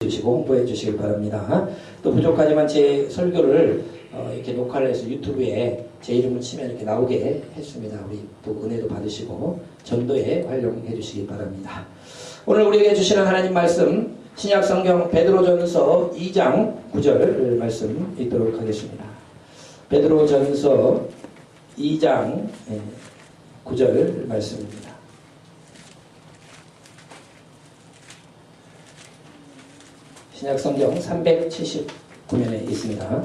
주시고 홍보해 주시길 바랍니다. 또 부족하지만 제 설교를 이렇게 녹화를 해서 유튜브에 제 이름을 치면 이렇게 나오게 했습니다. 우리 또 은혜도 받으시고 전도에 활용해 주시기 바랍니다. 오늘 우리에게 주시는 하나님 말씀 신약성경 베드로전서 2장 9절 말씀 읽도록 하겠습니다. 베드로전서 2장 9절 말씀입니다. 신약성경 379면에 있습니다.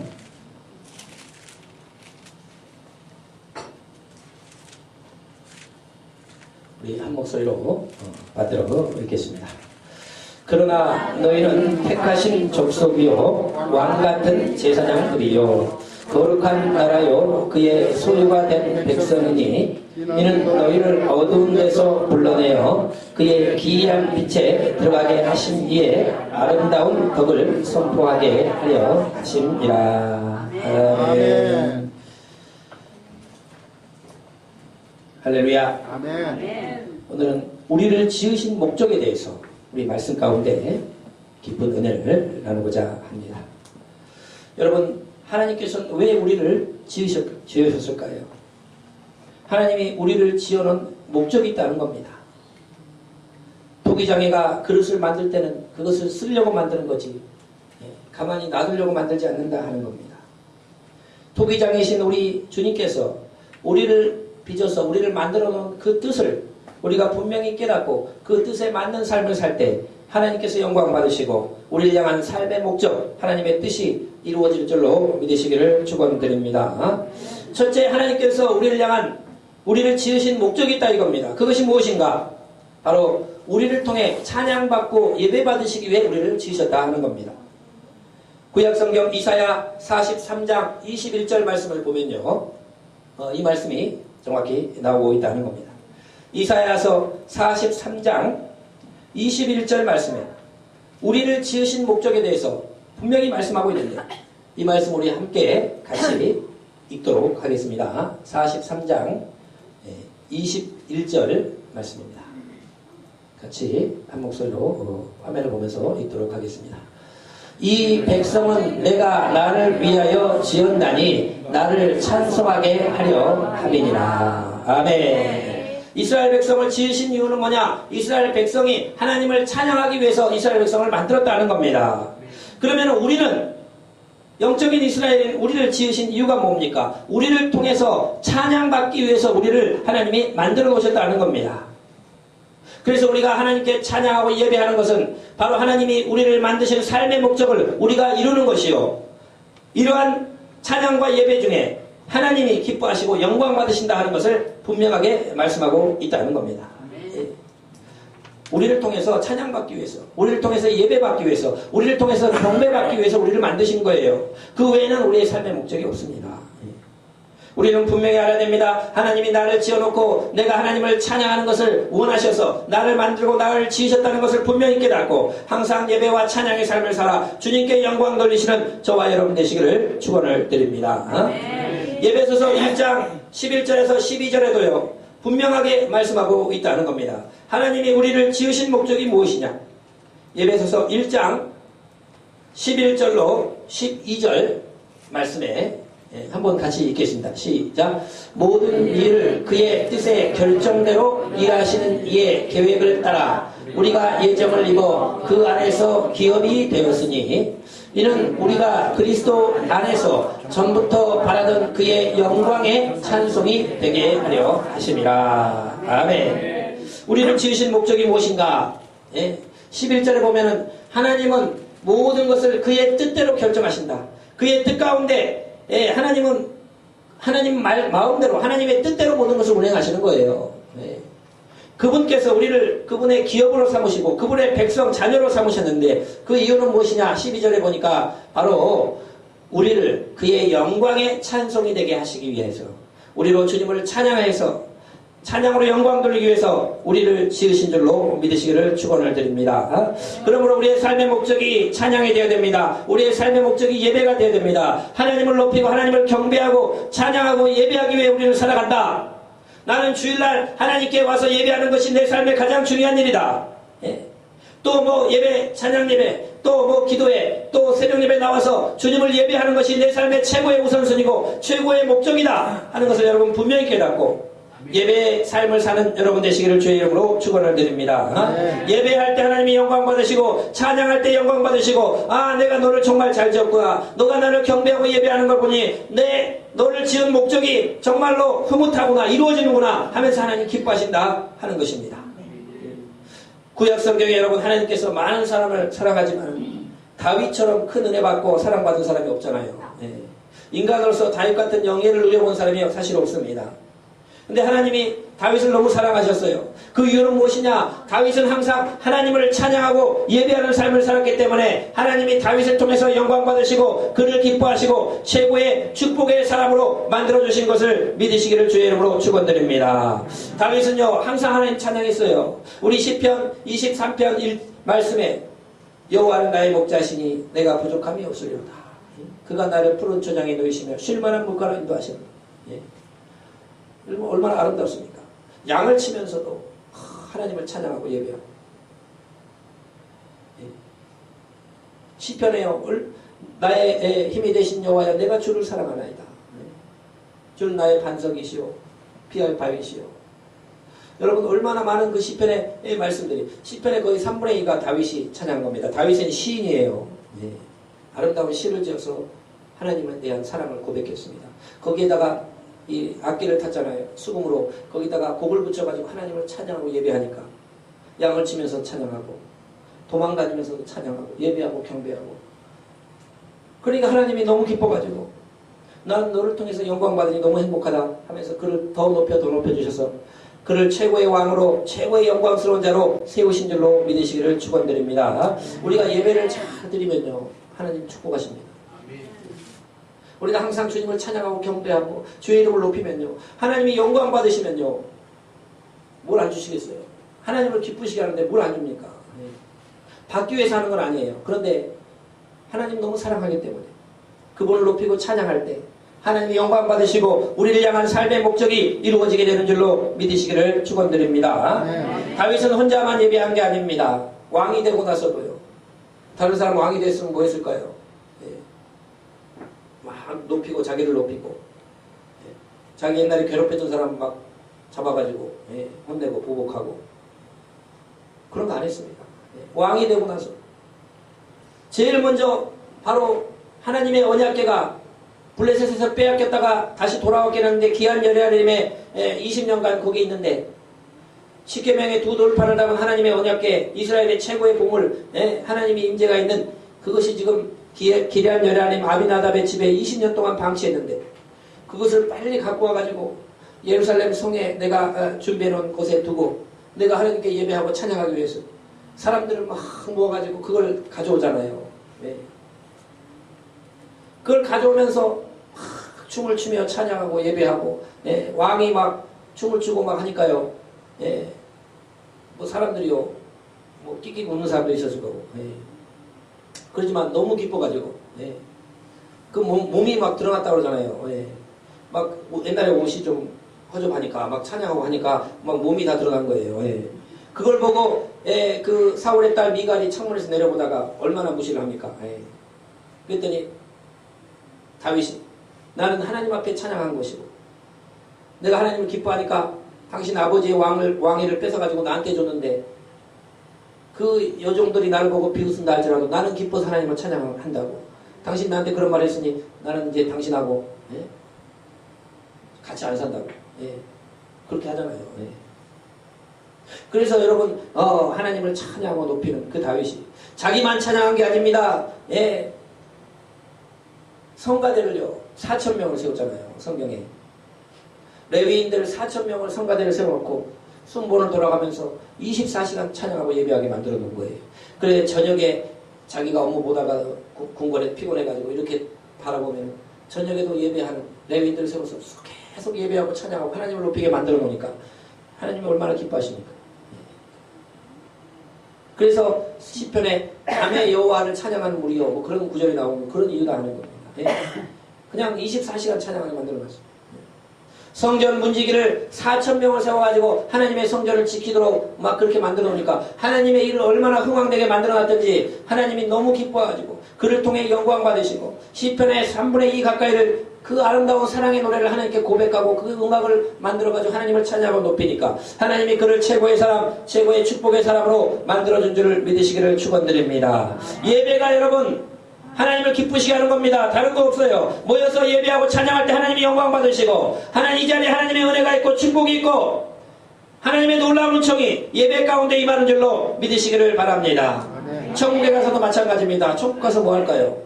우리 한 목소리로 받들어 읽겠습니다. 그러나 너희는 택하신 족속이요 왕같은 제사장들이요 거룩한 나라요 그의 소유가 된 백성이니 이는 너희를 어두운 데서 불러내어 그의 기이한 빛에 들어가게 하신 이에 아름다운 덕을 선포하게 하려 하심이라. 아멘. 할렐루야. 아멘. 오늘은 우리를 지으신 목적에 대해서 우리 말씀 가운데 깊은 은혜를 나누고자 합니다. 여러분, 하나님께서는 왜 우리를 지으셨을까요? 하나님이 우리를 지어놓은 목적이 있다는 겁니다. 토기장애가 그릇을 만들 때는 그것을 쓰려고 만드는 거지 가만히 놔두려고 만들지 않는다 하는 겁니다. 토기장애신 우리 주님께서 우리를 빚어서 우리를 만들어 놓은 그 뜻을 우리가 분명히 깨닫고 그 뜻에 맞는 삶을 살 때 하나님께서 영광 받으시고 우리를 향한 삶의 목적 하나님의 뜻이 이루어질 줄로 믿으시기를 축원드립니다. 첫째, 하나님께서 우리를 향한 우리를 지으신 목적이 있다 이겁니다. 그것이 무엇인가? 바로 우리를 통해 찬양받고 예배받으시기 위해 우리를 지으셨다 하는 겁니다. 구약성경 이사야 43장 21절 말씀을 보면요, 이 말씀이 정확히 나오고 있다는 겁니다. 이사야서 43장 21절 말씀에 우리를 지으신 목적에 대해서 분명히 말씀하고 있는데 이 말씀 우리 함께 같이 읽도록 하겠습니다. 43장 21절 말씀입니다. 같이 한 목소리로 화면을 보면서 읽도록 하겠습니다. 이 백성은 내가 나를 위하여 지었나니 나를 찬송하게 하려 함이니라. 아멘. 이스라엘 백성을 지으신 이유는 뭐냐? 이스라엘 백성이 하나님을 찬양하기 위해서 이스라엘 백성을 만들었다는 겁니다. 그러면 우리는 영적인 이스라엘인 우리를 지으신 이유가 뭡니까? 우리를 통해서 찬양받기 위해서 우리를 하나님이 만들어 놓으셨다는 겁니다. 그래서 우리가 하나님께 찬양하고 예배하는 것은 바로 하나님이 우리를 만드신 삶의 목적을 우리가 이루는 것이요, 이러한 찬양과 예배 중에 하나님이 기뻐하시고 영광 받으신다 하는 것을 분명하게 말씀하고 있다는 겁니다. 우리를 통해서 찬양받기 위해서, 우리를 통해서 예배받기 위해서, 우리를 통해서 경배받기 위해서 우리를 만드신 거예요. 그 외에는 우리의 삶의 목적이 없습니다. 우리는 분명히 알아야 됩니다. 하나님이 나를 지어놓고 내가 하나님을 찬양하는 것을 원하셔서 나를 만들고 나를 지으셨다는 것을 분명히 깨닫고 항상 예배와 찬양의 삶을 살아 주님께 영광 돌리시는 저와 여러분 되시기를 축원을 드립니다. 예배소서 1장 11절에서 12절에도요 분명하게 말씀하고 있다는 겁니다. 하나님이 우리를 지으신 목적이 무엇이냐? 예배소서 1장 11절로 12절 말씀에 한번 같이 읽겠습니다. 시작. 모든 일을 그의 뜻의 결정대로 일하시는 이의 계획을 따라 우리가 예정을 입어 그 안에서 기업이 되었으니 이는 우리가 그리스도 안에서 전부터 바라던 그의 영광의 찬송이 되게 하려 하심이라. 아멘. 우리를 지으신 목적이 무엇인가? 11절에 보면은 하나님은 모든 것을 그의 뜻대로 결정하신다. 그의 뜻 가운데 하나님은 하나님 마음대로 하나님의 뜻대로 모든 것을 운행하시는 거예요. 그분께서 우리를 그분의 기업으로 삼으시고 그분의 백성 자녀로 삼으셨는데 그 이유는 무엇이냐? 12절에 보니까 바로 우리를 그의 영광의 찬송이 되게 하시기 위해서, 우리로 주님을 찬양해서 찬양으로 영광 돌리기 위해서 우리를 지으신 줄로 믿으시기를 축원을 드립니다. 그러므로 우리의 삶의 목적이 찬양이 되어야 됩니다. 우리의 삶의 목적이 예배가 되어야 됩니다. 하나님을 높이고 하나님을 경배하고 찬양하고 예배하기 위해 우리를 살아간다. 나는 주일날 하나님께 와서 예배하는 것이 내 삶의 가장 중요한 일이다. 또 뭐 예배, 찬양 예배, 또 뭐 기도회, 또 새벽 예배 나와서 주님을 예배하는 것이 내 삶의 최고의 우선순위고 최고의 목적이다 하는 것을 여러분 분명히 깨닫고 예배의 삶을 사는 여러분 되시기를 주의 이름으로 축원을 드립니다. 예배할 때 하나님이 영광 받으시고 찬양할 때 영광 받으시고 아 내가 너를 정말 잘 지었구나, 너가 나를 경배하고 예배하는 걸 보니 너를 지은 목적이 정말로 흐뭇하구나, 이루어지는구나 하면서 하나님 기뻐하신다 하는 것입니다. 구약 성경에 여러분 하나님께서 많은 사람을 사랑하지만 다윗처럼 큰 은혜 받고 사랑받은 사람이 없잖아요. 인간으로서 다윗 같은 영예를 누려본 사람이 사실 없습니다. 근데 하나님이 다윗을 너무 사랑하셨어요. 그 이유는 무엇이냐? 다윗은 항상 하나님을 찬양하고 예배하는 삶을 살았기 때문에 하나님이 다윗을 통해서 영광 받으시고 그를 기뻐하시고 최고의 축복의 사람으로 만들어주신 것을 믿으시기를 주의 이름으로 축원드립니다. 다윗은요 항상 하나님 찬양했어요. 우리 시편 23편 1 말씀에 여호와는 나의 목자시니 내가 부족함이 없으리로다. 그가 나를 푸른 초장에 놓이시며 쉴만한 물가로 인도하시는 얼마나 아름답습니까? 양을 치면서도 하나님을 찬양하고 예배하고. 시편에요 나의 힘이 되신 여호와여 내가 주를 사랑하나이다. 주는 나의 반석이시오 피할 바위시오. 여러분 얼마나 많은 그 시편의 말씀들이, 시편의 거의 3분의 2가 다윗이 찬양한 겁니다. 다윗은 시인이에요. 아름다운 시를 지어서 하나님에 대한 사랑을 고백했습니다. 거기에다가 이 악기를 탔잖아요. 수금으로 거기다가 곡을 붙여가지고 하나님을 찬양하고 예배하니까 양을 치면서 찬양하고 도망다니면서도 찬양하고 예배하고 경배하고, 그러니까 하나님이 너무 기뻐가지고 난 너를 통해서 영광 받으니 너무 행복하다 하면서 그를 더 높여주셔서 그를 최고의 왕으로 최고의 영광스러운 자로 세우신 줄로 믿으시기를 축원드립니다. 우리가 예배를 잘 드리면요 하나님 축복하십니다. 우리가 항상 주님을 찬양하고 경배하고 주의 이름을 높이면요 하나님이 영광 받으시면요 뭘 안 주시겠어요? 하나님을 기쁘시게 하는데 뭘 안 줍니까? 받기 위해서 하는 건 아니에요. 그런데 하나님 너무 사랑하기 때문에 그분을 높이고 찬양할 때 하나님이 영광 받으시고 우리를 향한 삶의 목적이 이루어지게 되는 줄로 믿으시기를 축원드립니다. 다윗은 혼자만 예배한 게 아닙니다. 왕이 되고 나서도요. 다른 사람 왕이 됐으면 뭐 했을까요? 막 높이고 자기를 높이고 자기 옛날에 괴롭혔던 사람 막 잡아가지고 혼내고 보복하고 그런 거 안 했습니다. 왕이 되고 나서 제일 먼저 바로 하나님의 언약궤가 블레셋에서 빼앗겼다가 다시 돌아오게 했는데 기한 여리하림에 20년간 거기 있는데 십계명의 두 돌판을 담은 하나님의 언약궤, 이스라엘의 최고의 보물, 하나님의 임재가 있는 그것이 지금 기럇 여리하림 아비나답의 집에 20년 동안 방치했는데 그것을 빨리 갖고 와가지고 예루살렘 성에 내가 준비해놓은 곳에 두고 내가 하나님께 예배하고 찬양하기 위해서 사람들을 막 모아가지고 그걸 가져오잖아요. 그걸 가져오면서 막 춤을 추며 찬양하고 예배하고 왕이 막 춤을 추고 막 하니까요. 뭐 사람들이요 뭐 끽끽 웃는 사람도 있었을 거고 그러지만 너무 기뻐가지고 그 몸이 막 들어갔다 그러잖아요. 막 옛날에 옷이 좀 허접하니까 막 찬양하고 하니까 막 몸이 다 들어간 거예요. 그걸 보고 그 사울의 딸 미갈이 창문에서 내려보다가 얼마나 무시를 합니까? 그랬더니 다윗이 나는 하나님 앞에 찬양한 것이고 내가 하나님을 기뻐하니까 당신 아버지의 왕위를 뺏어가지고 나한테 줬는데 그 여종들이 나를 보고 비웃은다 할지라도 나는 기뻐서 하나님을 찬양한다고. 당신 나한테 그런 말 했으니 나는 이제 당신하고 같이 안 산다고. 그렇게 하잖아요. 그래서 여러분 하나님을 찬양하고 높이는 그 다윗이 자기만 찬양한 게 아닙니다. 성가대를요 4,000명을 세웠잖아요. 성경에 레위인들 4,000명을 성가대를 세워놓고 순본을 돌아가면서 24시간 찬양하고 예배하게 만들어 놓은 거예요. 그래 저녁에 자기가 업무 보다가 궁궐에 피곤해가지고 이렇게 바라보면 저녁에도 예배하는 레위인들을 세워서 계속 예배하고 찬양하고 하나님을 높이게 만들어 놓으니까 하나님이 얼마나 기뻐하십니까? 그래서 시편에 밤에 여호와를 찬양하는 무리여 뭐 그런 구절이 나오고 그런 이유도 아닌 겁니다. 그냥 24시간 찬양하게 만들어 놨어요. 성전 문지기를 4,000명을 세워가지고 하나님의 성전을 지키도록 막 그렇게 만들어 놓으니까 하나님의 일을 얼마나 흥왕되게 만들어 놨던지 하나님이 너무 기뻐가지고 그를 통해 영광 받으시고 시편의 3분의 2 가까이를 그 아름다운 사랑의 노래를 하나님께 고백하고 그 음악을 만들어가지고 하나님을 찬양하고 높이니까 하나님이 그를 최고의 사람, 최고의 축복의 사람으로 만들어준 줄을 믿으시기를 축원드립니다. 예배가 여러분 하나님을 기쁘시게 하는 겁니다. 다른 거 없어요. 모여서 예배하고 찬양할 때 하나님이 영광 받으시고 하나님 이 자리에 하나님의 은혜가 있고 축복이 있고 하나님의 놀라운 은총이 예배 가운데 임하는 줄로 믿으시기를 바랍니다. 천국에 가서도 마찬가지입니다. 천국 가서 뭐 할까요?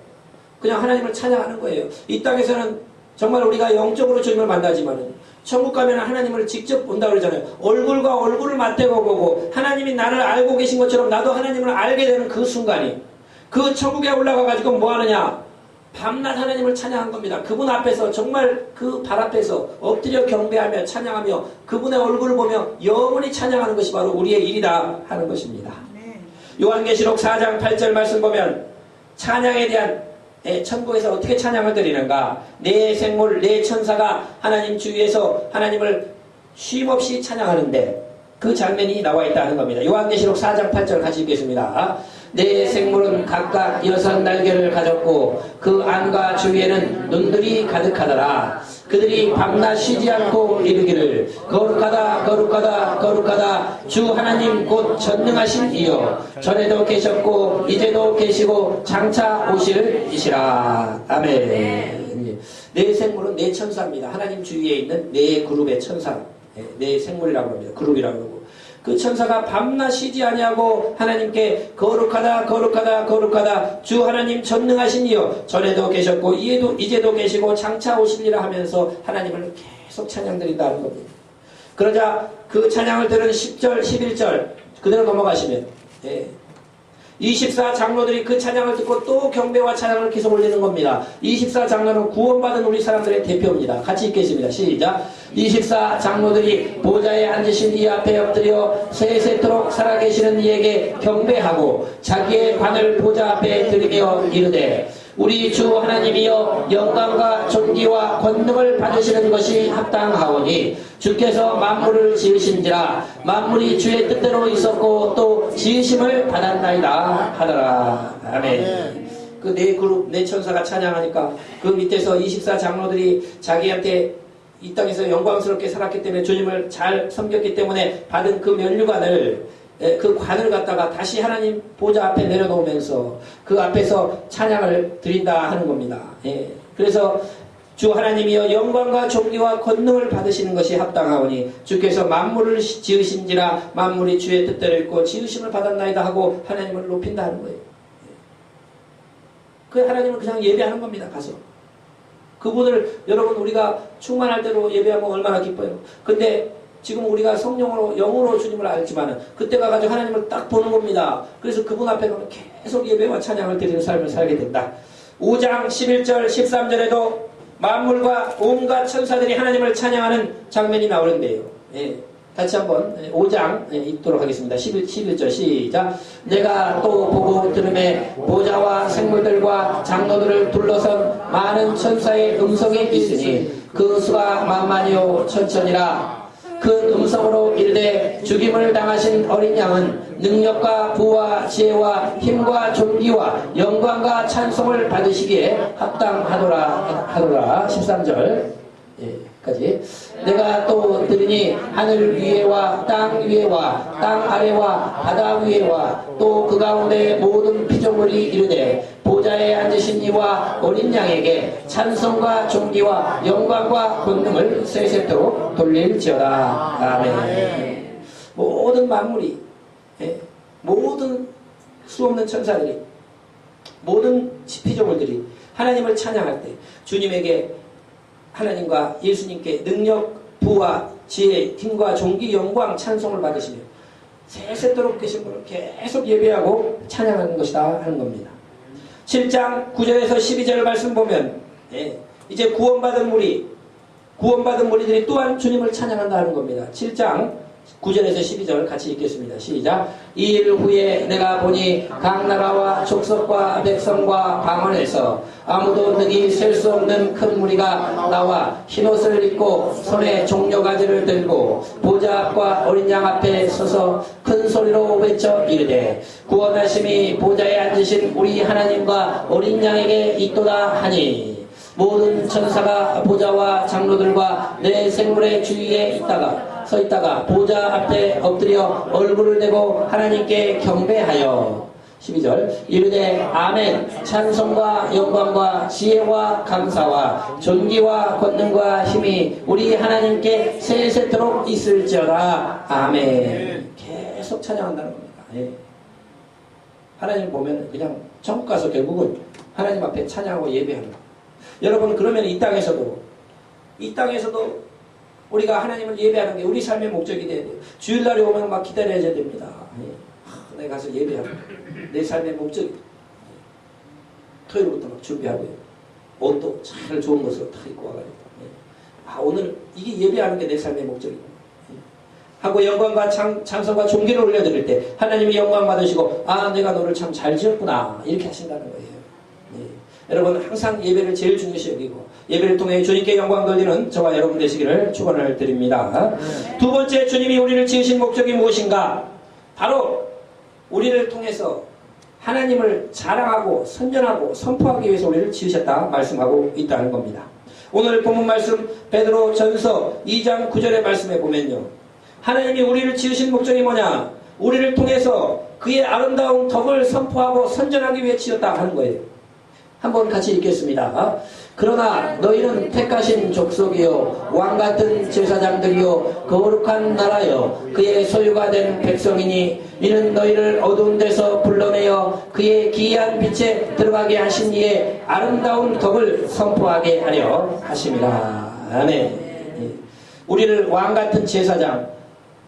그냥 하나님을 찬양하는 거예요. 이 땅에서는 정말 우리가 영적으로 주님을 만나지만 천국 가면 하나님을 직접 본다 그러잖아요. 얼굴과 얼굴을 맞대고 보고 하나님이 나를 알고 계신 것처럼 나도 하나님을 알게 되는 그 순간이 그 천국에 올라가 가지고 뭐 하느냐? 밤낮 하나님을 찬양한 겁니다. 그분 앞에서 정말 그 발 앞에서 엎드려 경배하며 찬양하며 그분의 얼굴을 보며 영원히 찬양하는 것이 바로 우리의 일이다 하는 것입니다. 요한계시록 4장 8절 말씀 보면 찬양에 대한 천국에서 어떻게 찬양을 드리는가? 내 생물, 내 천사가 하나님 주위에서 하나님을 쉼없이 찬양하는데 그 장면이 나와 있다는 겁니다. 요한계시록 4장 8절 같이 읽겠습니다. 내 생물은 각각 6날개를 가졌고 그 안과 주위에는 눈들이 가득하더라. 그들이 밤낮 쉬지 않고 이르기를 거룩하다 거룩하다 거룩하다 주 하나님 곧 전능하신 이여 전에도 계셨고 이제도 계시고 장차 오실 이시라. 아멘. 내 생물은 내 천사입니다. 하나님 주위에 있는 내 그룹의 천사, 내 생물이라고 합니다. 그룹이라고 하고 그 천사가 밤낮 쉬지 아니하고 하나님께 거룩하다 거룩하다 거룩하다 주 하나님 전능하신 이여 전에도 계셨고 이제도 계시고 장차 오시리라 하면서 하나님을 계속 찬양드린다는 겁니다. 그러자 그 찬양을 들은 10절 11절 그대로 넘어가시면 24장로들이 그 찬양을 듣고 또 경배와 찬양을 계속 올리는 겁니다. 24장로는 구원받은 우리 사람들의 대표입니다. 같이 읽겠습니다. 시작. 24장로들이 보좌에 앉으신 이 앞에 엎드려 세세토록 살아계시는 이에게 경배하고 자기의 관을 보좌 앞에 들이며 이르되 우리 주 하나님이여 영광과 존귀와 권능을 받으시는 것이 합당하오니 주께서 만물을 지으신지라 만물이 주의 뜻대로 있었고 또 지으심을 받았나이다 하더라. 아멘. 그 네 그룹 네 천사가 찬양하니까 그 밑에서 24장로들이 자기한테 이 땅에서 영광스럽게 살았기 때문에 주님을 잘 섬겼기 때문에 받은 그 면류관을 그 관을 갖다가 다시 하나님 보좌 앞에 내려놓으면서 그 앞에서 찬양을 드린다 하는 겁니다. 그래서 주 하나님이여 영광과 존귀와 권능을 받으시는 것이 합당하오니 주께서 만물을 지으신지라 만물이 주의 뜻대로 있고 지으심을 받았나이다 하고 하나님을 높인다 하는 거예요. 그 하나님을 그냥 예배하는 겁니다. 가서 그분을 여러분 우리가 충만할 대로 예배하면 얼마나 기뻐요. 근데 지금 우리가 성령으로 영으로 주님을 알지만은 그때 가가지고 하나님을 딱 보는 겁니다. 그래서 그분 앞에는 계속 예배와 찬양을 드리는 삶을 살게 된다. 5장 11절 13절에도 만물과 온갖 천사들이 하나님을 찬양하는 장면이 나오는데요. 같이 한번 5장 읽도록 하겠습니다. 11절 시작. 내가 또 보고 들음에 보좌와 생물들과 장로들을 둘러선 많은 천사의 음성이 있으니 그 수가 만만이요 천천이라. 그 음성으로 이르되 죽임을 당하신 어린 양은 능력과 부와 지혜와 힘과 존귀와 영광과 찬송을 받으시기에 합당하더라. 13절 까지. 내가 또 들으니 하늘 위에와 땅 위에와 땅 아래와 바다 위에와 또 그 가운데 모든 피조물이 이르되 보좌에 앉으신 이와 어린 양에게 찬송과 존귀와 영광과 권능을 세세토록 돌릴지어다. 아멘. 모든 만물이 모든 수없는 천사들이 모든 피조물들이 하나님을 찬양할 때 주님에게 하나님과 예수님께 능력, 부와 지혜, 힘과 존귀, 영광, 찬송을 받으시며 세세토록 계신 분을 계속 예배하고 찬양하는 것이다 하는 겁니다. 7장 9절에서 12절 말씀 보면 이제 구원받은 무리들이 또한 주님을 찬양한다 하는 겁니다. 7장 9절에서 12절 같이 읽겠습니다. 시작. 이 일 후에 내가 보니 각 나라와 족속과 백성과 방언에서 아무도 능히 셀 수 없는 큰 무리가 나와 흰옷을 입고 손에 종려가지를 들고 보좌 앞과 어린 양 앞에 서서 큰 소리로 외쳐 이르되 구원하심이 보좌에 앉으신 우리 하나님과 어린 양에게 있도다 하니 모든 천사가 보좌와 장로들과 내 생물의 주위에 서 있다가 보좌 앞에 엎드려 얼굴을 대고 하나님께 경배하여 12절 이르되 아멘 찬송과 영광과 지혜와 감사와 존귀와 권능과 힘이 우리 하나님께 세세토록 있을지어다. 아멘. 계속 찬양한다는 겁니다. 예. 하나님 보면 그냥 천국 가서 결국은 하나님 앞에 찬양하고 예배하는 거예요. 여러분 그러면 이 땅에서도 우리가 하나님을 예배하는 게 우리 삶의 목적이 돼야 돼요. 주일날이 오면 막 기다려야 됩니다. 내가 가서 예배하는 내 삶의 목적이. 토요일부터 막 준비하고요. 옷도 잘 좋은 것으로 다 입고 와가지고 오늘 이게 예배하는 게 내 삶의 목적입니다. 하고 영광과 찬송과 존귀를 올려드릴 때 하나님이 영광 받으시고 내가 너를 참 잘 지었구나 이렇게 하신다는 거예요. 여러분 항상 예배를 제일 중요시 여기고 예배를 통해 주님께 영광 돌리는 저와 여러분 되시기를 축원을 드립니다. 두 번째 주님이 우리를 지으신 목적이 무엇인가? 바로 우리를 통해서 하나님을 자랑하고 선전하고 선포하기 위해서 우리를 지으셨다 말씀하고 있다는 겁니다. 오늘 본문 말씀 베드로 전서 2장 9절의 말씀에 보면요. 하나님이 우리를 지으신 목적이 뭐냐? 우리를 통해서 그의 아름다운 덕을 선포하고 선전하기 위해 지었다 하는 거예요. 한번 같이 읽겠습니다. 그러나 너희는 택하신 족속이요 왕같은 제사장들이요 거룩한 나라요 그의 소유가 된 백성이니 이는 너희를 어두운 데서 불러내어 그의 기이한 빛에 들어가게 하신 이의 아름다운 덕을 선포하게 하려 하심이라. 아멘. 우리를 왕같은 제사장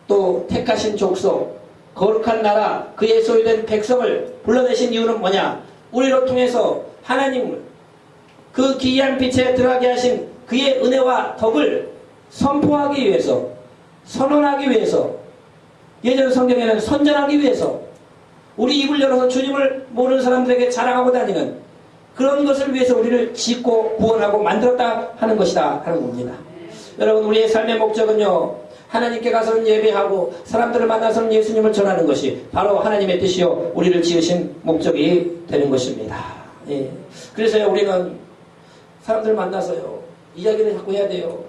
또 택하신 족속 거룩한 나라 그의 소유된 백성을 불러내신 이유는 뭐냐? 우리를 통해서 하나님을 그 기이한 빛에 들어가게 하신 그의 은혜와 덕을 선포하기 위해서 선언하기 위해서 예전 성경에는 선전하기 위해서 우리 입을 열어서 주님을 모르는 사람들에게 자랑하고 다니는 그런 것을 위해서 우리를 짓고 구원하고 만들었다 하는 것이다 하는 겁니다. 여러분 우리의 삶의 목적은요 하나님께 가서는 예배하고 사람들을 만나서는 예수님을 전하는 것이 바로 하나님의 뜻이요 우리를 지으신 목적이 되는 것입니다. 예. 그래서요 우리는 사람들 만나서요 이야기를 자꾸 해야 돼요.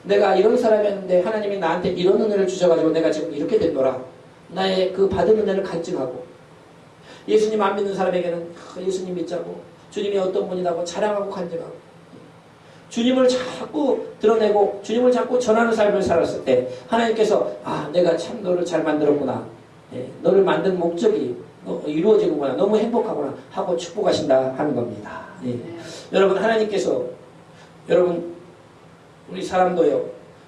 내가 이런 사람이었는데 하나님이 나한테 이런 은혜를 주셔가지고 내가 지금 이렇게 됐노라. 나의 그 받은 은혜를 간증하고 예수님 안 믿는 사람에게는 예수님 믿자고 주님이 어떤 분이라고 자랑하고 간증하고 주님을 자꾸 드러내고 주님을 자꾸 전하는 삶을 살았을 때 하나님께서 내가 참 너를 잘 만들었구나. 예. 너를 만든 목적이 이루어지는구나. 너무 행복하구나 하고 축복하신다 하는 겁니다. 예. 여러분 하나님께서 여러분 우리 사람도요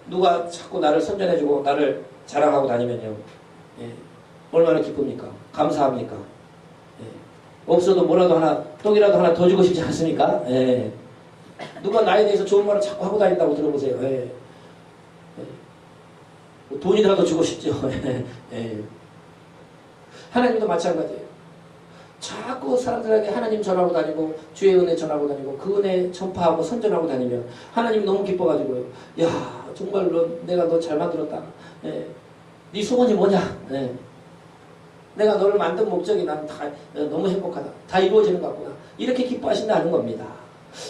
누가 자꾸 나를 선전해주고 나를 자랑하고 다니면요 예. 얼마나 기쁩니까? 감사합니까? 예. 없어도 뭐라도 하나 떡이라도 하나 더 주고 싶지 않습니까? 예. 누가 나에 대해서 좋은 말을 자꾸 하고 다닌다고 들어보세요. 예. 예. 돈이라도 주고 싶죠. 예. 하나님도 마찬가지예요. 자꾸 사람들에게 하나님 전하고 다니고 주의 은혜 전하고 다니고 그 은혜 전파하고 선전하고 다니면 하나님이 너무 기뻐가지고요. 야 정말 내가 너 잘 만들었다. 예. 네 소원이 뭐냐? 예. 내가 너를 만든 목적이 난 다 너무 행복하다. 다 이루어지는 것 같구나. 이렇게 기뻐하신다는 겁니다.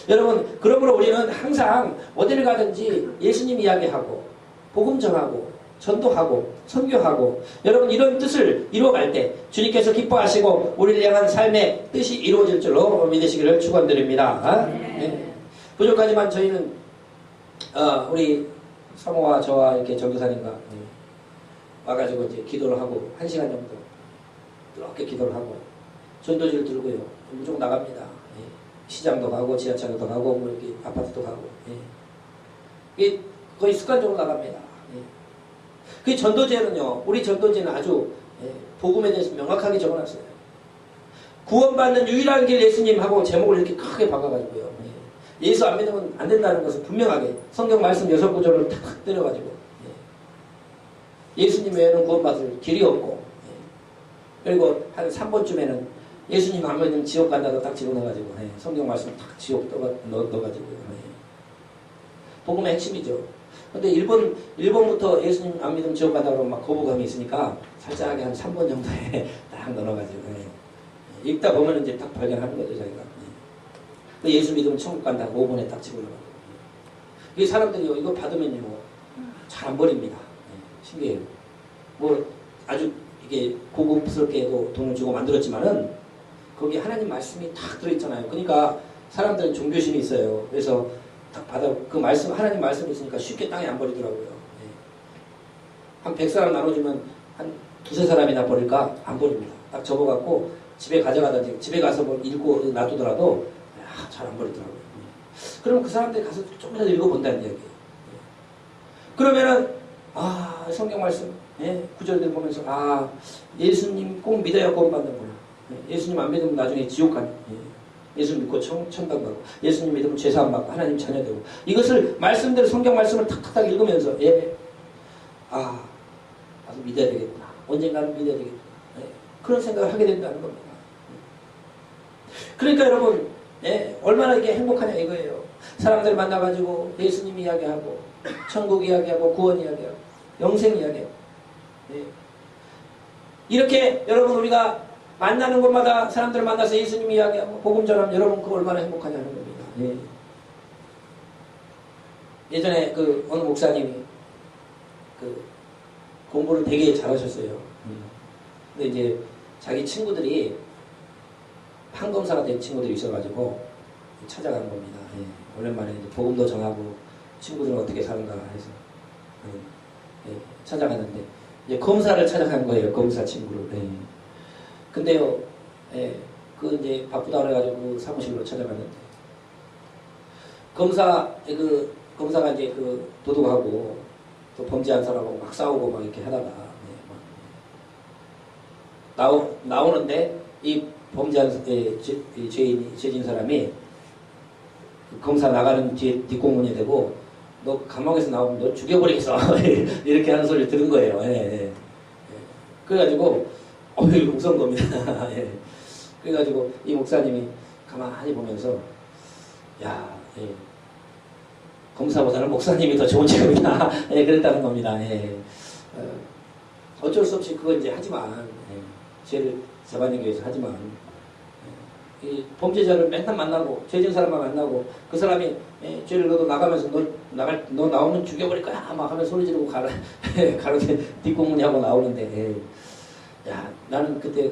여러분 그러므로 우리는 항상 어디를 가든지 예수님 이야기하고 복음 전하고 전도하고 선교하고 여러분 이런 뜻을 이루어갈 때 주님께서 기뻐하시고 우리를 향한 삶의 뜻이 이루어질 줄로 믿으시기를 축원드립니다. 네. 부족하지만 저희는 우리 사모와 저와 이렇게 전도사님과 와가지고 이제 기도를 하고 1시간 정도 그렇게 기도를 하고 전도지를 들고요 무조건 나갑니다. 시장도 가고 지하철도 가고 뭐 이렇게 아파트도 가고 이게 거의 습관적으로 나갑니다. 그 전도제는요 우리 전도제는 아주 복음에 대해서 명확하게 적어놨어요. 구원받는 유일한 길 예수님하고 제목을 이렇게 크게 박아가지고요 예수 안 믿으면 안 된다는 것을 분명하게 성경 말씀 6구절을 탁 때려가지고 예수님 외에는 구원받을 길이 없고, 그리고 한 3번쯤에는 예수님 안 믿으면 지옥 간다고 딱 집어넣어가지고, 성경 말씀 딱 지옥 넣어가지고, 복음의 핵심이죠. 근데 1번부터 예수님 안 믿으면 지옥 간다고 하면 막 거부감이 있으니까 살짝하게 한 3번 정도에 딱 넣어가지고, 읽다 보면 이제 딱 발견하는 거죠, 자기가. 예수 믿으면 천국 간다고 5번에 딱 집어넣어가지고. 이 사람들이요, 이거 받으면요, 잘 안 버립니다. 신기해요. 뭐, 아주 이게 고급스럽게도 돈을 주고 만들었지만은, 거기 하나님 말씀이 딱 들어있잖아요. 그러니까 사람들은 종교심이 있어요. 그래서 딱 받아, 그 말씀, 하나님 말씀이 있으니까 쉽게 땅에 안 버리더라고요. 한 100사람 나눠주면 한 두세 사람이나 버릴까? 안 버립니다. 딱 접어갖고 집에 가져가든지, 집에 가서 뭐 읽고 놔두더라도 잘 안 버리더라고요. 그럼 그 사람들이 가서 조금이라도 읽어본다는 얘기예요. 그러면은, 성경 말씀, 구절들 보면서, 예수님 꼭 믿어야 구원받는구나. 예수님 안 믿으면 나중에 지옥 가네. 예수 믿고 천당 가고, 예수님 믿으면 죄사함 받고, 하나님 자녀 되고. 이것을 말씀대로 성경 말씀을 탁탁탁 읽으면서, 나도 믿어야 되겠구나. 언젠가는 믿어야 되겠구나. 그런 생각을 하게 된다는 겁니다. 그러니까 여러분, 얼마나 이게 행복하냐 이거예요. 사람들 만나가지고 예수님 이야기하고, 천국 이야기하고, 구원 이야기하고, 영생 이야기하고. 이렇게 여러분 우리가 만나는 곳마다 사람들 만나서 예수님 이야기하고 복음 전하면 여러분 그거 얼마나 행복하냐는 겁니다. 예전에 그 어느 목사님이 그 공부를 되게 잘하셨어요. 근데 이제 자기 친구들이 판검사가 된 친구들이 있어가지고 찾아간 겁니다. 오랜만에 이제 복음도 전하고 친구들은 어떻게 사는가 해서 찾아갔는데 이제 검사를 찾아간 거예요. 검사 친구를. 근데요, 그 이제 바쁘다 그래가지고 그 사무실로 찾아갔는데 검사가 이제 그 도둑하고 또 범죄한 사람하고 막 싸우고 막 이렇게 하다가 나오는데 이 범죄한 죄진 사람이 그 검사 나가는 뒤에 뒷공문에 대고 너 감옥에서 나오면 너 죽여버리겠어 이렇게 하는 소리를 들은 거예요. 그래가지고 이거 무서운 겁니다. 그래가지고 이 목사님이 가만히 보면서 검사보다는 목사님이 더 좋은 직업이다. 그랬다는 겁니다. 어쩔 수 없이 그거 이제 하지만 죄를 잡아내기 위해서 하지만 이 범죄자를 맨날 만나고 죄진 사람만 만나고 그 사람이 죄를 넣어도 나가면서 너 나오면 죽여버릴 거야 막 하면서 소리 지르고 가로대 뒷공문이 하고 나오는데 나는 그때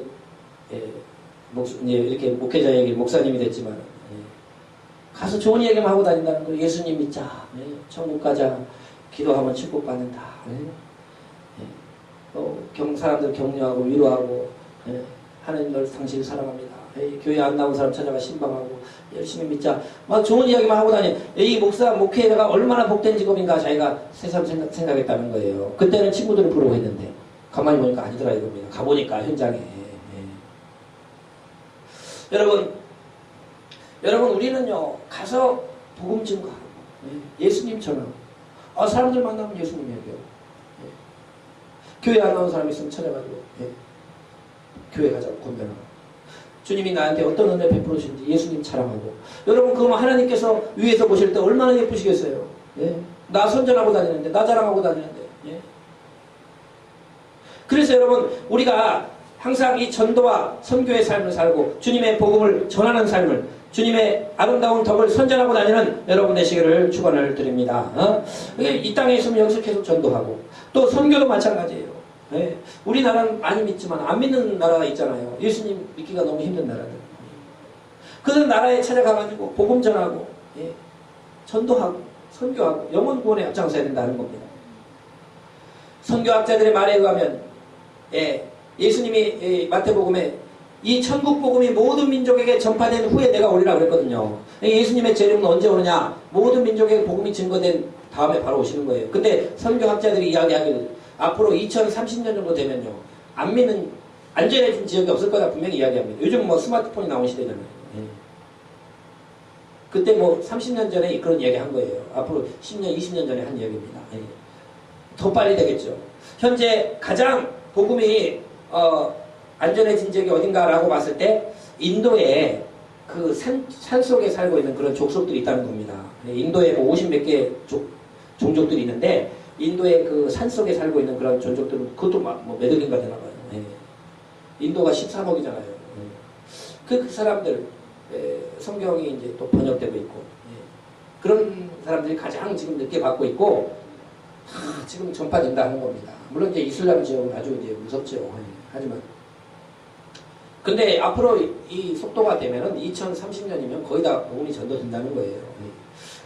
이렇게 목회자에게 목사님이 됐지만 가서 좋은 얘기만 하고 다닌다는 거. 예수님 믿자. 천국 가자. 기도하면 축복 받는다. 사람들 격려하고 위로하고 하나님 널 당신을 사랑합니다. 교회 안 나온 사람 찾아가 신방하고 열심히 믿자. 막 좋은 이야기만 하고 다니. 이 목회자가 얼마나 복된 직업인가 자기가 새삼 생각했다는 거예요. 그때는 친구들을 부르고 했는데 가만히 보니까 아니더라 이겁니다. 가보니까 현장에. 여러분 우리는요 가서 복음 증거하고 예수님처럼 사람들 만나면 예수님 얘기하고 교회 안 나온 사람 있으면 찾아가지고 교회 가자고 권면하고 주님이 나한테 어떤 은혜 베풀으신지 예수님 자랑하고 여러분 그거 하나님께서 위에서 보실 때 얼마나 예쁘시겠어요. 나 선전하고 다니는데 나 자랑하고 다니는데 그래서 여러분 우리가 항상 이 전도와 선교의 삶을 살고 주님의 복음을 전하는 삶을 주님의 아름다운 덕을 선전하고 다니는 여러분 되시기를 축원을 드립니다. 이 땅에 있으면 여기서 계속 전도하고 또 선교도 마찬가지예요. 우리나라는 많이 믿지만 안 믿는 나라가 있잖아요. 예수님 믿기가 너무 힘든 나라들. 그 나라에 찾아가가지고 복음 전하고 전도하고 선교하고 영혼 구원에 앞장서야 된다는 겁니다. 선교학자들의 말에 의하면 예수님이 마태복음에 이 천국 복음이 모든 민족에게 전파된 후에 내가 오리라 그랬거든요. 예수님의 재림은 언제 오느냐? 모든 민족에게 복음이 증거된 다음에 바로 오시는 거예요. 근데 선교학자들이 이야기하기를 앞으로 2030년 정도 되면요 안 전해진 지역이 없을 거다 분명히 이야기합니다. 요즘 뭐 스마트폰이 나온 시대잖아요. 그때 뭐 30년 전에 그런 이야기 한 거예요. 앞으로 10년, 20년 전에 한 이야기입니다. 더 빨리 되겠죠. 현재 가장 복음이 안전해진 지역이 어딘가라고 봤을 때 인도에 그 산 속에 살고 있는 그런 족속들이 있다는 겁니다. 인도에 뭐 50몇 개 종족들이 있는데 인도의 그 산 속에 살고 있는 그런 종족들은 그것도 뭐 몇 억인가 되나 봐요. 예. 인도가 13억이잖아요. 그 사람들 성경이 이제 또 번역되고 있고 그런 사람들이 가장 지금 늦게 받고 있고 지금 전파된다 하는 겁니다. 물론 이제 이슬람 지역은 아주 이제 무섭죠. 하지만 근데 앞으로 이 속도가 되면은 2030년이면 거의 다 복음이 전도된다는 거예요.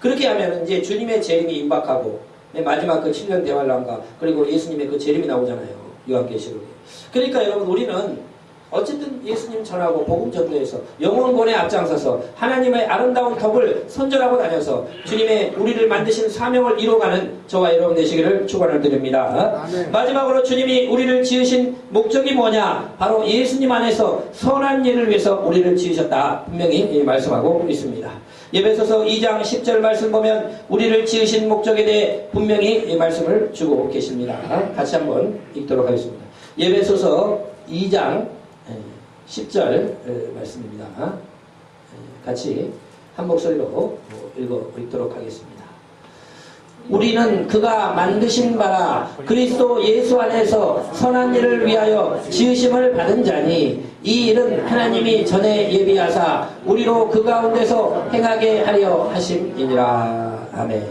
그렇게 하면은 이제 주님의 재림이 임박하고 마지막 그 7년 대환란과 그리고 예수님의 그 재림이 나오잖아요. 요한계시록에. 그러니까 여러분 우리는 어쨌든 예수님 전하고 복음 전도해서 영원권에 앞장서서 하나님의 아름다운 덕을 선전하고 다녀서 주님의 우리를 만드신 사명을 이루어가는 저와 여러분 되시기를 축원을 드립니다. 마지막으로 주님이 우리를 지으신 목적이 뭐냐? 바로 예수님 안에서 선한 일을 위해서 우리를 지으셨다. 분명히 말씀하고 있습니다. 에베소서 2장 10절 말씀 보면 우리를 지으신 목적에 대해 분명히 말씀을 주고 계십니다. 같이 한번 읽도록 하겠습니다. 에베소서 2장 10절 말씀입니다. 같이 한 목소리로 읽도록 하겠습니다. 우리는 그가 만드신 바라 그리스도 예수 안에서 선한 일을 위하여 지으심을 받은 자니 이 일은 하나님이 전에 예비하사 우리로 그 가운데서 행하게 하려 하심이니라. 아멘.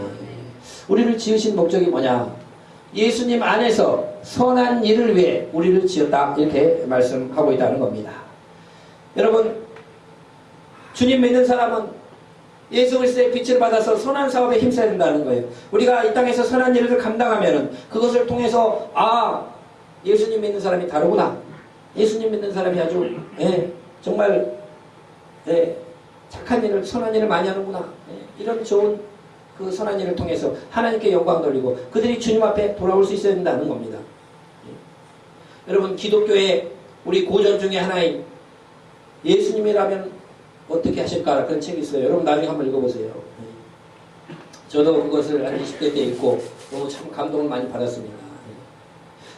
우리를 지으신 목적이 뭐냐? 예수님 안에서 선한 일을 위해 우리를 지었다. 이렇게 말씀하고 있다는 겁니다. 여러분, 주님 믿는 사람은 예수 그리스도의 빛을 받아서 선한 사업에 힘써야 된다는 거예요. 우리가 이 땅에서 선한 일을 감당하면은 그것을 통해서 예수님 믿는 사람이 다르구나. 예수님 믿는 사람이 아주 정말 착한 일을 선한 일을 많이 하는구나. 이런 좋은 그 선한 일을 통해서 하나님께 영광 돌리고 그들이 주님 앞에 돌아올 수 있어야 된다는 겁니다. 여러분 기독교의 우리 고전 중에 하나인 예수님이라면 어떻게 하실까? 그런 책이 있어요. 여러분 나중에 한번 읽어보세요. 저도 그것을 한 20대 때 읽고 너무 참 감동을 많이 받았습니다.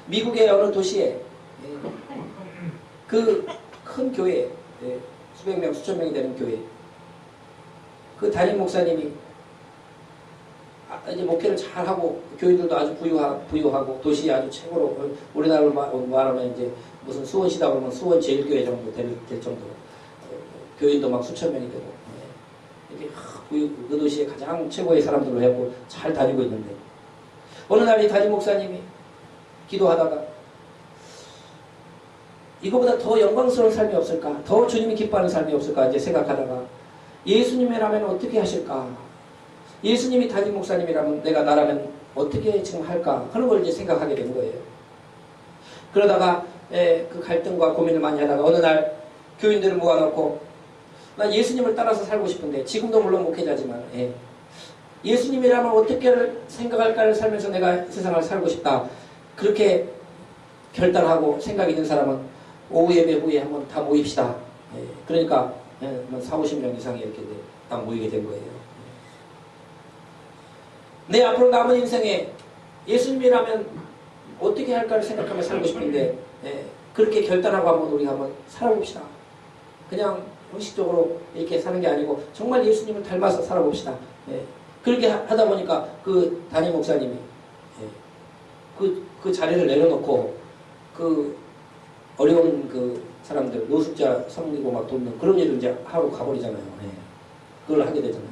미국의 어느 도시에 그 큰 교회 수백 명 수천 명이 되는 교회 그 담임 목사님이 이제 목회를 잘하고 교인들도 아주 부유하고 도시 아주 최고로 우리나라로 말하면 이제 무슨 수원시다 그러면 수원 제일교회 정도 될 정도로 교인도 막 수천 명이 되고 이렇게 그 도시의 가장 최고의 사람들로 해고 잘 다니고 있는데 어느 날 이 담임 목사님이 기도하다가 이거보다 더 영광스러운 삶이 없을까? 더 주님이 기뻐하는 삶이 없을까? 이제 생각하다가 예수님이라면 어떻게 하실까? 예수님이 담임 목사님이라면 내가 나라면 어떻게 지금 할까? 하는 걸 이제 생각하게 된 거예요. 그러다가 그 갈등과 고민을 많이 하다가 어느 날 교인들을 모아놓고 난 예수님을 따라서 살고 싶은데 지금도 물론 목회자지만 예수님이라면 어떻게 생각할까를 살면서 내가 세상을 살고 싶다. 그렇게 결단하고 생각이 든 사람은 오후 예배 후에 한번 다 모입시다. 그러니까 40-50명 이상이 이렇게 딱 모이게 된 거예요. 내 앞으로 남은 인생에 예수님이라면 어떻게 할까를 생각하며 살고 싶은데 그렇게 결단하고 한번 우리가 한번 살아봅시다. 그냥 형식적으로 이렇게 사는 게 아니고 정말 예수님을 닮아서 살아봅시다. 그렇게 하다 보니까 그 담임 목사님이 그 자리를 내려놓고 그 어려운 그 사람들 노숙자 섬기고 막 돕는 그런 일을 이제 하러 가버리잖아요. 그걸 하게 되잖아요.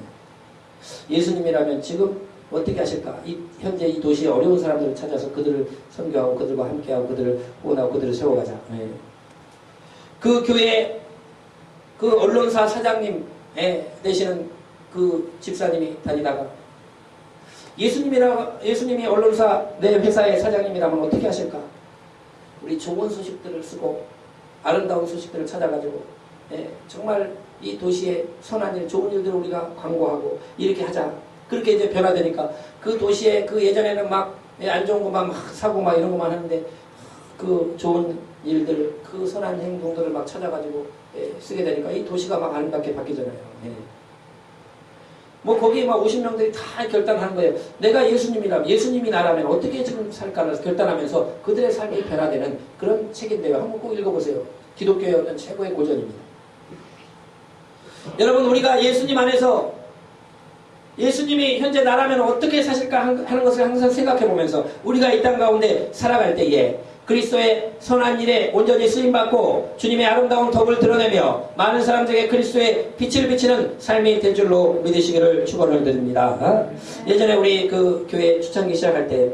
예수님이라면 지금 어떻게 하실까? 현재 이 도시의 어려운 사람들을 찾아서 그들을 섬겨하고 그들과 함께하고 그들을 후원하고 그들을 세워가자. 그 교회 그 언론사 사장님 되시는 그 집사님이 다니다가 예수님이 언론사 내 회사의 사장님이라면 어떻게 하실까? 우리 좋은 소식들을 쓰고 아름다운 소식들을 찾아가지고 정말 이 도시의 선한 일, 좋은 일들을 우리가 광고하고 이렇게 하자. 그렇게 이제 변화되니까 그 도시에 그 예전에는 막 안 좋은 것만 막 사고 막 이런 것만 하는데 그 좋은 일들, 그 선한 행동들을 막 찾아가지고 쓰게 되니까 이 도시가 막 아름답게 바뀌잖아요. 뭐 거기에 막 50명들이 다 결단하는 거예요. 내가 예수님이라면, 예수님이 나라면 어떻게 지금 살까를 결단하면서 그들의 삶이 변화되는 그런 책인데요. 한번 꼭 읽어보세요. 기독교의 어떤 최고의 고전입니다. 여러분, 우리가 예수님 안에서 예수님이 현재 나라면 어떻게 사실까 하는 것을 항상 생각해 보면서 우리가 이 땅 가운데 살아갈 때에 그리스도의 선한 일에 온전히 쓰임받고 주님의 아름다운 덕을 드러내며 많은 사람들에게 그리스도의 빛을 비치는 삶이 될 줄로 믿으시기를 축원을 드립니다. 예전에 우리 그 교회 초창기 시작할 때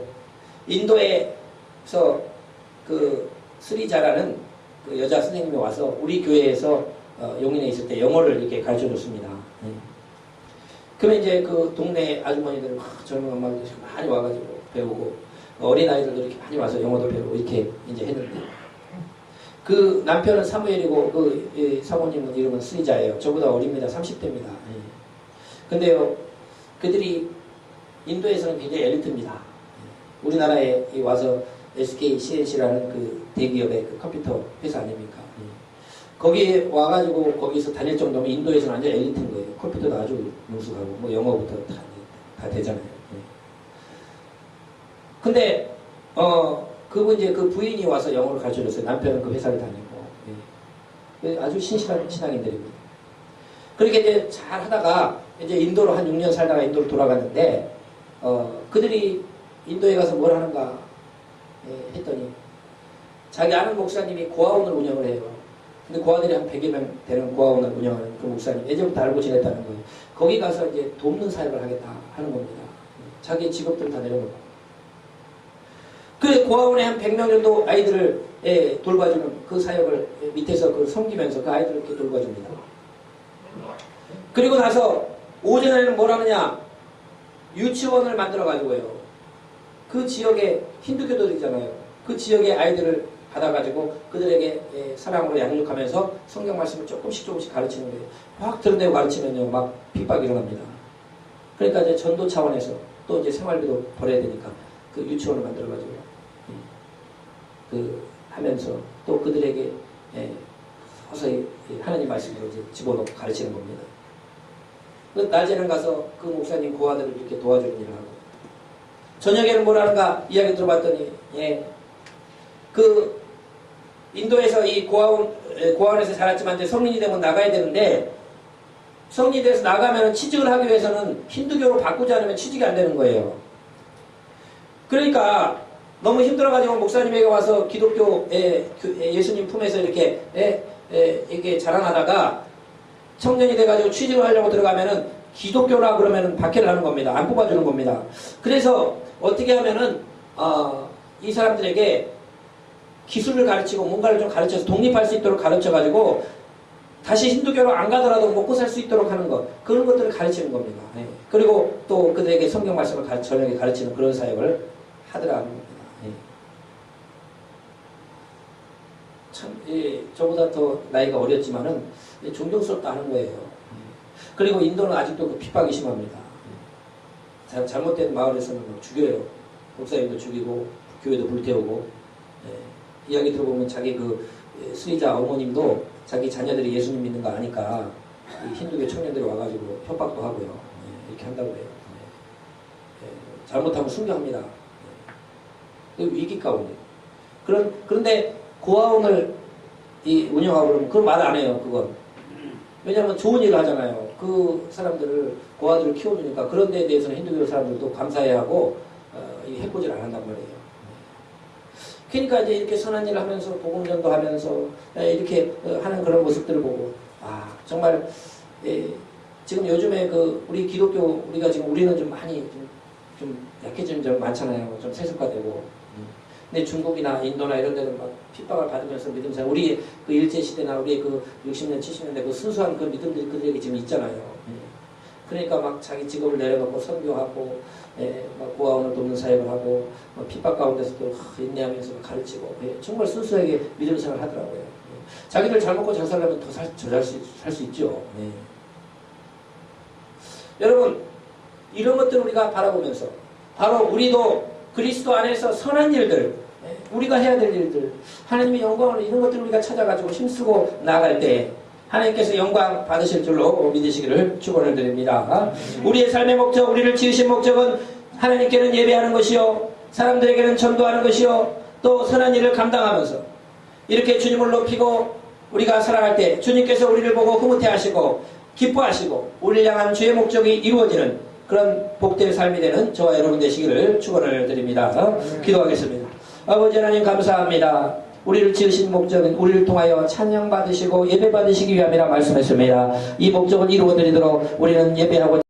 인도에서 그 스리자라는 그 여자 선생님이 와서 우리 교회에서 용인에 있을 때 영어를 이렇게 가르쳐 줬습니다. 그러면 이제 그 동네 아주머니들 젊은 엄마들 많이 와가지고 배우고 어린아이들도 이렇게 많이 와서 영어도 배우고 이렇게 이제 했는데 그 남편은 사무엘이고 그 사모님은 이름은 스리자예요. 저보다 어립니다. 30대입니다. 근데요, 그들이 인도에서는 굉장히 엘리트입니다. 우리나라에 와서 SK CNC라는 그 대기업의 그 컴퓨터 회사 아닙니까? 거기에 와가지고 거기서 다닐 정도면 인도에서는 완전 엘리트인 거예요. 컴퓨터도 아주 능숙하고 뭐 영어부터 다 되잖아요. 근데 그분 이제 그 부인이 와서 영어를 가르쳐줬어요. 남편은 그 회사를 다니고 아주 신실한 신앙인들입니다. 그렇게 이제 잘 하다가 이제 인도로 한 6년 살다가 인도로 돌아갔는데 그들이 인도에 가서 뭘 하는가 했더니 자기 아는 목사님이 고아원을 운영을 해요. 근데 고아들이 한 100여 명 되는 고아원을 운영하는 그 목사님 예전부터 알고 지냈다는 거예요. 거기 가서 이제 돕는 사역을 하겠다 하는 겁니다. 자기 직업들 다 내려놓고. 그 고아원에 한 100명 정도 아이들을 돌봐주는 그 사역을 밑에서 그 섬기면서 그 아이들을 이렇게 돌봐줍니다. 그리고 나서 오전에는 뭘 하느냐? 유치원을 만들어가지고요. 그 지역에 힌두교들이잖아요. 그 지역의 아이들을 받아가지고 그들에게 사랑으로 양육하면서 성경 말씀을 조금씩 가르치는 거예요. 확 드러내고 가르치면요, 막 핍박이 일어납니다. 그러니까 이제 전도 차원에서 또 이제 생활비도 벌어야 되니까 그 유치원을 만들어가지고 하면서 또 그들에게 서서히 하나님 말씀으로 이제 집어넣고 가르치는 겁니다. 낮에는 가서 그 목사님 고아들을 이렇게 도와주는 일을 하고 저녁에는 뭘 하는가 이야기 들어봤더니 그 인도에서 이 고아원에서 자랐지만 이제 성인이 되면 나가야 되는데 성인이 돼서 나가면 취직을 하기 위해서는 힌두교로 바꾸지 않으면 취직이 안 되는 거예요. 그러니까 너무 힘들어가지고 목사님에게 와서 기독교의 예수님 품에서 이렇게 자라나다가 청년이 돼가지고 취직을 하려고 들어가면은 기독교라 그러면은 박해를 하는 겁니다. 안 뽑아주는 겁니다. 그래서 어떻게 하면은 이 사람들에게 기술을 가르치고 뭔가를 좀 가르쳐서 독립할 수 있도록 가르쳐가지고 다시 힌두교로 안 가더라도 먹고 살 수 있도록 하는 것 그런 것들을 가르치는 겁니다. 그리고 또 그들에게 성경 말씀을 저녁에 가르치는 그런 사역을 하더라는 겁니다. 참, 저보다 더 나이가 어렸지만은 존경스럽다 하는 거예요. 그리고 인도는 아직도 그 핍박이 심합니다. 잘못된 마을에서는 죽여요. 목사님도 죽이고 교회도 불태우고. 이야기 들어보면 자기 그 수의자 어머님도 자기 자녀들이 예수님 믿는 거 아니까 힌두교 청년들이 와가지고 협박도 하고요. 이렇게 한다고 해요. 잘못하면 순교합니다. 위기 가운데. 그런데 고아원을 운영하고 그러면 그건 말 안 해요. 그건. 왜냐하면 좋은 일을 하잖아요. 그 사람들을 고아들을 키워주니까 그런 데에 대해서는 힌두교 사람들도 감사해야 하고 해코지를 안 한단 말이에요. 그러니까 이제 이렇게 선한 일을 하면서 복음전도 하면서 이렇게 하는 그런 모습들을 보고 정말 지금 요즘에 그 우리 기독교 우리가 지금 우리는 좀 많이 좀 약해지는 점 많잖아요. 좀 세속화되고. 근데 중국이나 인도나 이런 데는 막 핍박을 받으면서 믿음생활 우리 그 일제시대나 우리 그 60년 70년대 그 순수한 그 믿음들이 그들에게 지금 있잖아요. 그러니까 막 자기 직업을 내려놓고 선교하고 막 고아원을 돕는 사역을 하고 핍박 가운데서도 인내하면서 가르치고 정말 순수하게 믿음생활을 하더라고요. 자기들 잘 먹고 잘 살려면 더 살 수 있죠. 여러분 이런 것들을 우리가 바라보면서 바로 우리도 그리스도 안에서 선한 일들 우리가 해야 될 일들 하나님의 영광을 이런 것들을 우리가 찾아가지고 힘쓰고 나아갈 때 하나님께서 영광 받으실 줄로 믿으시기를 축원을 드립니다. 우리의 삶의 목적, 우리를 지으신 목적은 하나님께는 예배하는 것이요, 사람들에게는 전도하는 것이요, 또 선한 일을 감당하면서 이렇게 주님을 높이고 우리가 살아갈 때 주님께서 우리를 보고 흐뭇해하시고 기뻐하시고 우리를 향한 주의 목적이 이루어지는 그런 복된 삶이 되는 저와 여러분 되시기를 축원을 드립니다. 기도하겠습니다. 아버지 하나님 감사합니다. 우리를 지으신 목적은 우리를 통하여 찬양 받으시고 예배 받으시기 위함이라 말씀했습니다. 이 목적을 이루어드리도록 우리는 예배하고